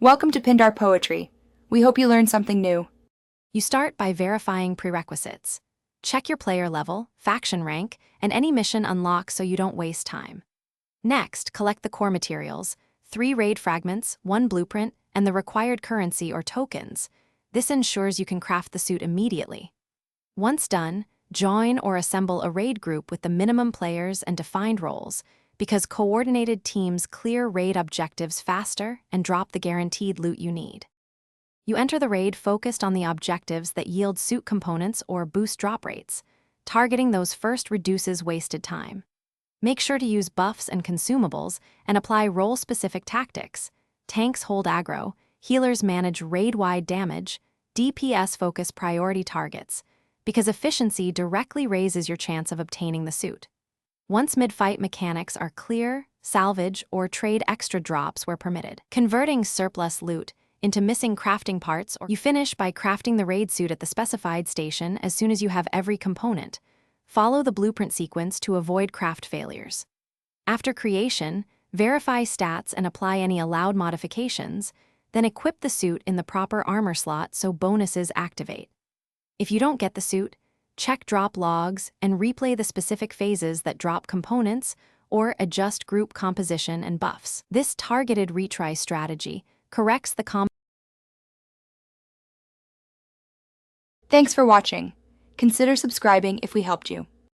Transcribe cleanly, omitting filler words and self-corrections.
Welcome to Pindar Poetry. We hope you learned something new. You start by verifying prerequisites. Check your player level, faction rank, and any mission unlock so you don't waste time. Next, collect the core materials, 3 raid fragments, 1 blueprint, and the required currency or tokens. This ensures you can craft the suit immediately. Once done, join or assemble a raid group with the minimum players and defined roles, because coordinated teams clear raid objectives faster and drop the guaranteed loot you need. You enter the raid focused on the objectives that yield suit components or boost drop rates. Targeting those first reduces wasted time. Make sure to use buffs and consumables and apply role-specific tactics. Tanks hold aggro, healers manage raid-wide damage, DPS focus priority targets, because efficiency directly raises your chance of obtaining the suit. Once mid-fight mechanics are clear, salvage or trade extra drops where permitted. Converting surplus loot into missing crafting parts, or you finish by crafting the raid suit at the specified station as soon as you have every component. Follow the blueprint sequence to avoid craft failures. After creation, verify stats and apply any allowed modifications, then equip the suit in the proper armor slot so bonuses activate. If you don't get the suit, check drop logs and replay the specific phases that drop components or adjust group composition and buffs. This targeted retry strategy corrects the Thanks for watching. Consider subscribing if we helped you.